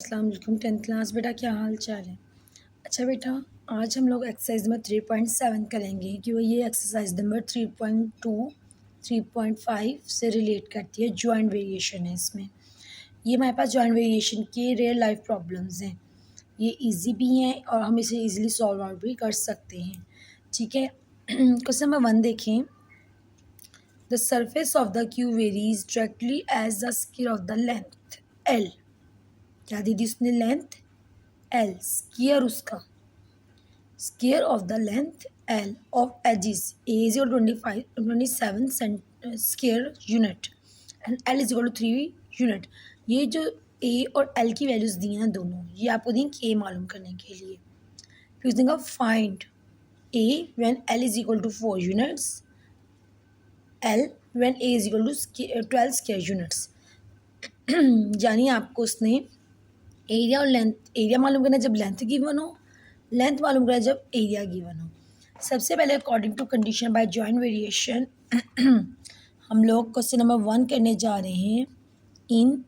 अस्सलाम वालेकुम। 10th class बेटा, क्या हाल चाल है? अच्छा बेटा, आज हम लोग एक्सरसाइज नंबर 3.7 करेंगे कि वो ये एक्सरसाइज नंबर 3.2 3.5 से रिलेट करती है। जॉइंट वेरिएशन है इसमें। ये हमारे पास जॉइंट वेरिएशन के रियल लाइफ प्रॉब्लम्स हैं। ये इजी भी हैं और हम इसे इजीली सॉल्व आउट भी कर सकते हैं। ठीक है। क्वेश्चन नंबर 1 देखें। The surface of the cube varies directly as the square of the length L. क्या दी थी उसने? Length L. स्क्वायर उसका, square of the length L of edges A is equal to 27 square unit and L is equal to 3 unit. ये जो ए और L की values दी हैं दोनों, ये आपको दी के मालूम करने के लिए। फिर देंगे find A when L is equal to 4 units, L when A is equal to 12 square units. यानी आपको उसने एरिया और लेंथ, एरिया मालूम करना जब लेंथ गिवन हो, लेंथ मालूम करना जब एरिया गिवन हो। सबसे पहले according to condition by joint variation हम लोग क्वेश्चन नंबर 1 करने जा रहे हैं। इन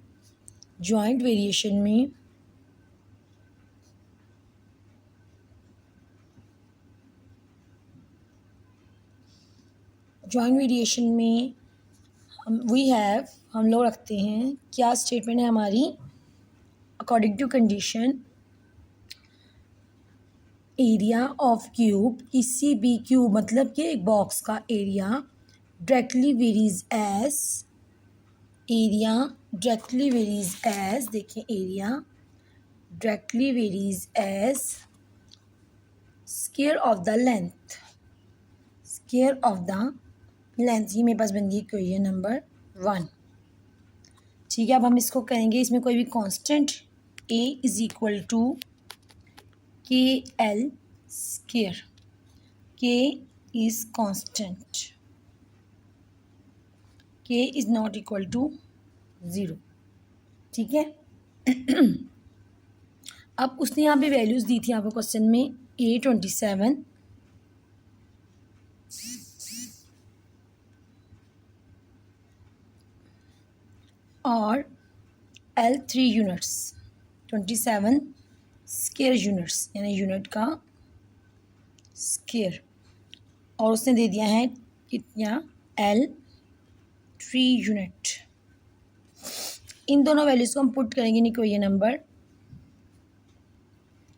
जॉइंट वेरिएशन में हम लोग रखते हैं क्या स्टेटमेंट है हमारी? According to condition area of cube, किसी भी क्यूब मतलब कि एक बॉक्स का area directly varies as, area directly varies as, देखिए area directly varies as square of the length, square of the length. ये मेरे पास बन गई क्वेश्चन नंबर 1। ठीक है, अब हम इसको करेंगे, इसमें कोई भी constant A is equal to K L square, K is constant, K is not equal to 0। ठीक है। अब उसने यहाँ पे वैल्यूज दी थी आपको क्वेश्चन में A27 और L3 यूनिट्स, 27 स्क्वायर यूनिट्स यानी यूनिट का स्क्वायर, और उसने दे दिया है कितना? L3 unit. इन दोनों वैल्यूज को हम पुट करेंगे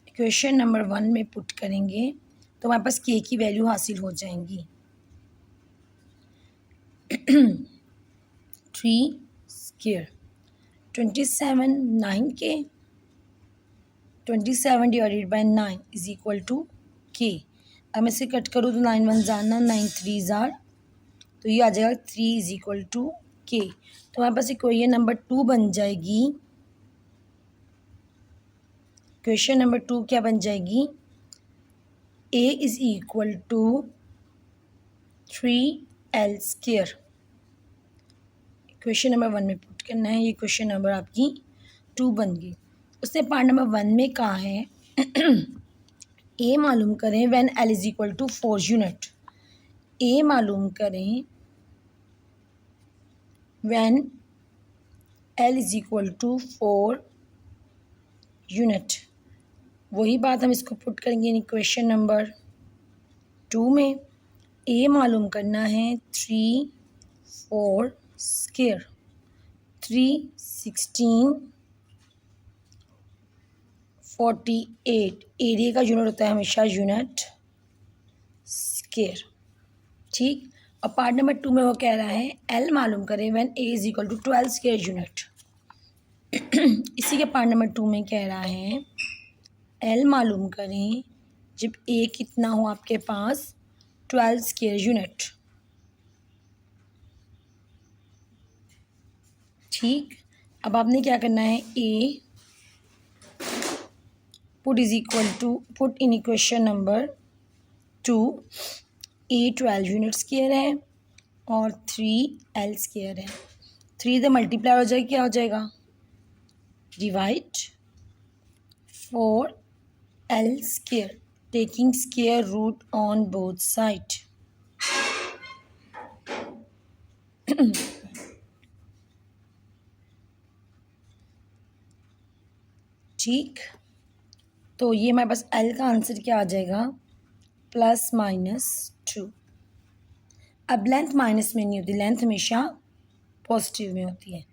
इक्वेशन नंबर 1 में पुट करेंगे तो हमारे पास के की वैल्यू हासिल हो जाएंगी। 3 square 27 9 K, 27 divided by 9 is equal to K. अब मैं इसे कट करूँ तो 9 1 जाना, 9 3 जार, तो ये आ जाएगा 3 इज इक्वल टू के। तो हमारे पास इक्वेशन नंबर 2 बन जाएगी। क्वेश्चन नंबर 2 क्या बन जाएगी? A is equal to 3L square. Question number 1 में पुट करना है, ये क्वेश्चन नंबर आपकी 2 बन गई। उसने पार्ट नंबर 1 में कहा है ए मालूम करें when L is equal to 4 unit. A मालूम करें when L is equal to 4 unit. वही बात हम इसको पुट करेंगे इन क्वेश्चन नंबर 2 में। ए मालूम करना है 3 4 स्क्वायर, 3 16 48। एरिया का यूनिट होता है हमेशा यूनिट स्क्वायर। ठीक। और पार्ट नंबर 2 में वो कह रहा है एल मालूम करें when A is equal to 12 square unit. इसी के पार्ट नंबर 2 में कह रहा है एल मालूम करें जब ए कितना हो आपके पास 12 स्क्वायर यूनिट। ठीक। अब आपने क्या करना है? A put is equal to, put in equation number 2 A 12 unit square है और 3L स्क्वायर है। 3 से मल्टीप्लाई हो जाएगा, क्या हो जाएगा? Divide 4L square, taking square root on both side. ठीक, तो ये हमारे पास एल का आंसर क्या आ जाएगा, +-2। अब लेंथ माइनस में नहीं होती, लेंथ हमेशा पॉजिटिव में होती है,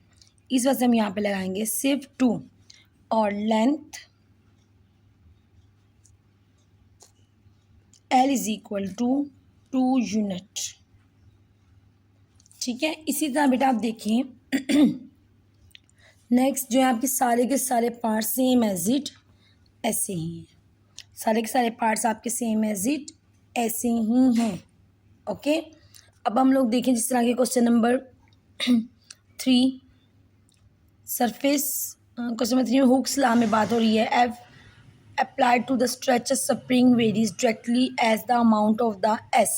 इस वजह से हम यहाँ पे लगाएंगे सिर्फ 2 और लेंथ L = 2 यूनिट। ठीक है, इसी तरह बेटा आप देखिए नेक्स्ट जो है आपके सारे के सारे पार्ट सेम एज इट ऐसे ही हैं, सारे के सारे पार्ट्स आपके सेम एज इट ऐसे ही हैं। ओके, अब हम लोग देखें जिस तरह के question number 3 surface, question number 3 में हुक्स लॉ में बात हो रही है। F applied to the stretch spring varies directly as the amount of the s,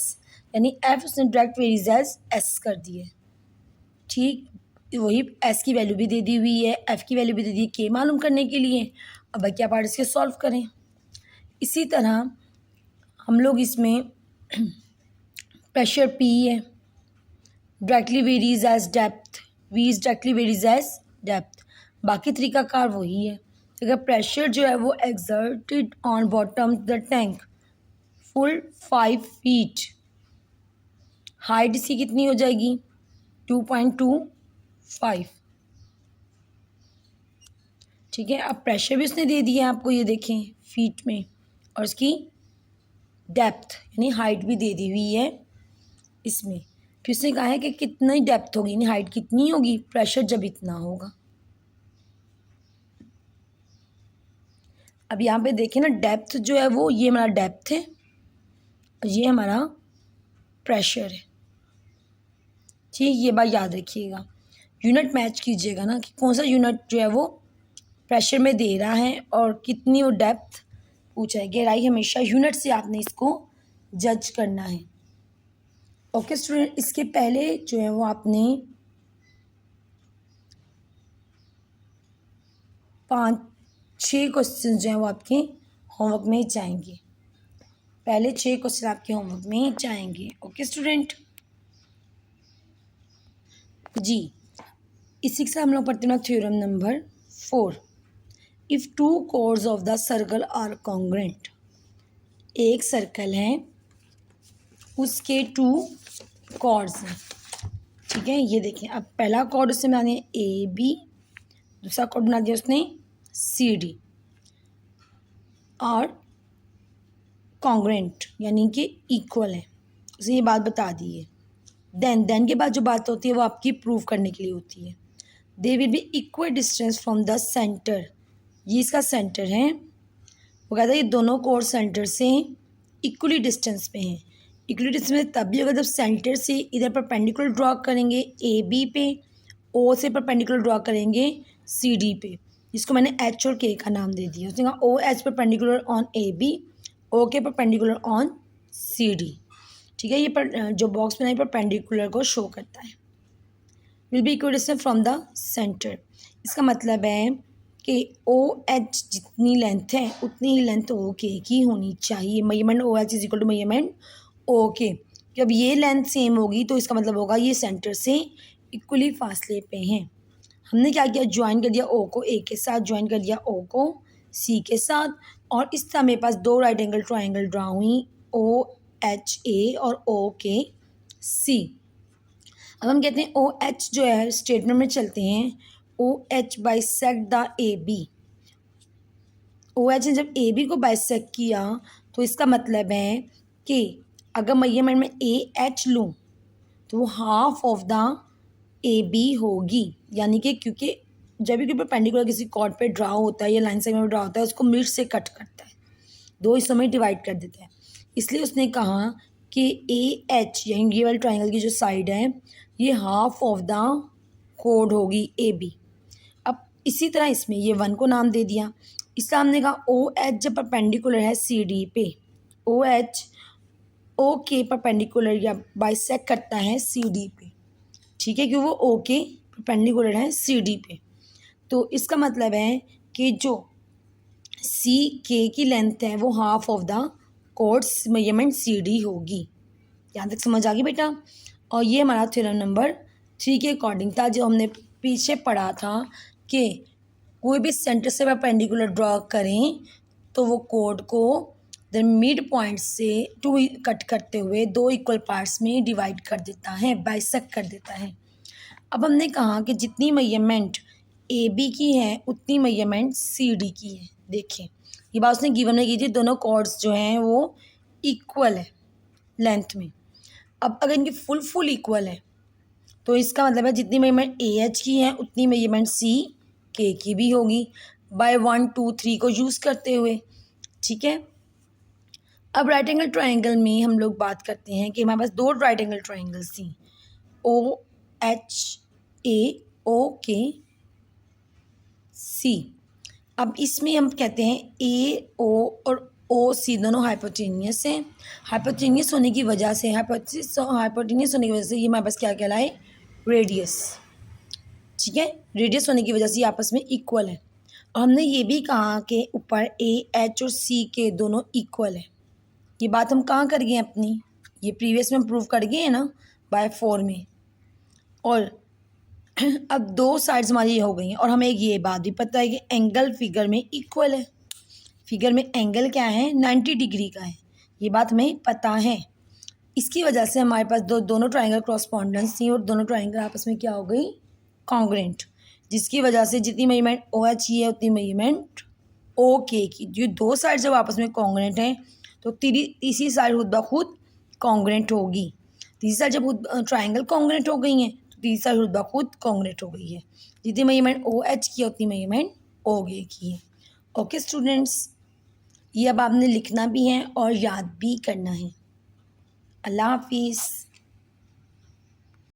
यानी एफ उसने डायरेक्ट वेरीज एज एस कर दी है। ठीक, वही एस की वैल्यू भी दे दी हुई है, एफ की वैल्यू भी दे दी है के मालूम करने के लिए। अब क्या पार्ट इसके सॉल्व करें। इसी तरह हम लोग इसमें प्रेशर पी है, directly varies as depth, V is directly varies as depth, बाकी तरीका कार वही है। अगर प्रेशर जो है वो exerted on bottom the tank full 5 feet, height इसकी कितनी हो जाएगी 2.25। ठीक है, अब प्रेशर भी उसने दे दिया आपको, ये देखें फीट में, और उसकी डेप्थ यानी हाइट भी दे दी हुई है इसमें। फिर उसने कहा है कि कितनी डेप्थ होगी यानी हाइट कितनी होगी, प्रेशर जब इतना होगा। अब यहाँ पे देखें ना, डेप्थ जो है वो ये हमारा डेप्थ है और ये हमारा प्रेशर है। ठीक, ये बात याद रखिएगा, यूनिट मैच कीजिएगा ना कि कौन सा यूनिट जो है वो प्रेशर में दे रहा है और कितनी वो डेप्थ पूछा है। गहराई हमेशा यूनिट से आपने इसको जज करना है। ओके स्टूडेंट, इसके पहले जो है वो आपने 5-6 क्वेश्चन जो हैं वो आपके होमवर्क में ही जाएंगे, पहले 6 क्वेश्चन आपके होमवर्क में ही जाएंगे। ओके स्टूडेंट जी, इसी के साथ हम लोग पढ़ते हैं theorem number 4। If 2 chords of the circle are congruent, एक सर्कल है उसके 2 कॉर्ड्स हैं। ठीक है, ये देखें, अब पहला कॉर्ड उसने बना दिया ए बी, दूसरा कॉर्ड बना दिया उसने सी डी, और कॉन्ग्रेंट यानी कि इक्वल है, उसे ये बात बता दी है। देन के बाद जो बात होती है वो आपकी प्रूव करने के लिए होती है। They will be equal distance from the centre, ये इसका सेंटर है, वो कहता है ये दोनों कोर्ड सेंटर से इक्वली डिस्टेंस पे हैं। इक्वली डिस्टेंस में तभी होगा जब सेंटर से इधर परपेंडिकुलर ड्रॉ करेंगे ए बी पे, ओ से परपेंडिकुलर ड्रॉ करेंगे सी डी पे, जिसको मैंने एच और के का नाम दे दिया। उसने कहा O H perpendicular on A B, O K perpendicular on C D. ठीक है, ये पर जो बॉक्स बनाई परपेंडिकुलर को शो करता है। Will be equal distance from the centre, इसका मतलब है कि ओ एच जितनी लेंथ है उतनी ही लेंथ ओ के की होनी चाहिए। Measurement O H is equal to measurement O K. जब ये लेंथ सेम होगी तो इसका मतलब होगा ये सेंटर से इक्वली फासले पे हैं। हमने क्या किया, ज्वाइन कर दिया ओ को ए के साथ, ज्वाइन कर दिया ओ को सी के साथ, और इस तरह मेरे पास 2 राइट एंगल ट्राइंगल ड्रा हुई ओ एच ए और ओ के सी। अब हम कहते हैं ओ एच जो है स्टेटमेंट में चलते हैं, O H bisect the A B. O H ने जब ए बी को बाइसेक्ट किया तो इसका मतलब है कि अगर मेजरमेंट में ए एच लूँ तो वो half of the A B होगी, यानी कि क्योंकि जब भी कोई परपेंडिकुलर किसी कॉर्ड पे ड्रा होता है या लाइन सेगमेंट में ड्रा होता है उसको मिड से कट करता है, 2 हिस्सों में डिवाइड कर देता है। इसलिए उसने कहा कि ए एच यानी ये वाले ट्राइंगल की जो साइड है ये हाफ ऑफ द कोड होगी ए बी। अब इसी तरह इसमें ये 1 को नाम दे दिया, इसलिए हमने कहा ओ एच जब परपेंडिकुलर है सी डी पे, O H O K perpendicular या बाइसेक्ट करता है सी डी पे। ठीक है, क्योंकि वो ओ के परपेंडिकुलर है सी डी पे, तो इसका मतलब है कि जो सी के की लेंथ है वो half of the chords measurement C D होगी। यहाँ तक समझ आ गई बेटा। और ये हमारा थ्योरम नंबर 3 के अकॉर्डिंग था, जो हमने पीछे पढ़ा था कि कोई भी सेंटर से परपेंडिकुलर ड्रॉ करें तो वो कोड को द मिड पॉइंट से टू कट करते हुए दो इक्वल पार्ट्स में डिवाइड कर देता है, बाइसेक्ट कर देता है। अब हमने कहा कि जितनी मेजरमेंट ए बी की है उतनी मेजरमेंट सी डी की है। देखिए ये बात उसने गिवन में की थी, दोनों कॉर्ड्स जो हैं वो इक्वल है लेंथ में। अब अगर इनकी फुल इक्वल है तो इसका मतलब है जितनी मेजरमेंट ए एच की है उतनी मेजरमेंट सी के की भी होगी, बाय 1 2 3 को यूज़ करते हुए। ठीक है, अब राइट एंगल ट्राइंगल में हम लोग बात करते हैं कि हमारे पास दो राइट एंगल ट्राइंगल्स थी, ओ एच ए ओ के सी। अब इसमें हम कहते हैं ए ओ और ओ सी दोनों हाइपोटेनियस हैं। हाइपोटेनियस होने की वजह से हाइपोटेनियस होने की वजह से ये हमारे पास क्या कहलाए, रेडियस। ठीक है, रेडियस होने की वजह से ये आपस में इक्वल है। और हमने ये भी कहा कि ऊपर ए एच और सी के दोनों इक्वल है। ये बात हम कहाँ कर गए हैं अपनी, ये प्रीवियस में हम प्रूव कर गए हैं ना बाय 4 में। और अब दो साइड्स हमारी ये हो गई हैं और हमें ये बात भी पता है कि एंगल फिगर में इक्वल है। फिगर में एंगल क्या है, 90 डिग्री का है, ये बात हमें पता है। इसकी वजह से हमारे पास दोनों ट्राइंगल क्रॉसपोंडेंस थी और दोनों ट्राइंगल आपस में क्या हो गई, कॉन्ग्रेंट, जिसकी वजह से जितनी मेजरमेंट ओ एच की है उतनी मेजरमेंट ओ के की। जो दो साइड जब आपस में कॉन्ग्रेंट हैं तो तीसरी साइड खुद ब खुद कॉन्ग्रेंट होगी। तीसरी साइड जब ट्राइंगल कॉन्ग्रेंट हो गई हैं तो तीसरी साइड खुद ब खुद कॉन्ग्रेंट हो गई है। जितनी मेजरमेंट ओ एच की है उतनी मेजरमेंट ओ के की है। ओके स्टूडेंट्स, ये अब आपने लिखना भी है और याद भी करना है। अल्लाह हाफिज़।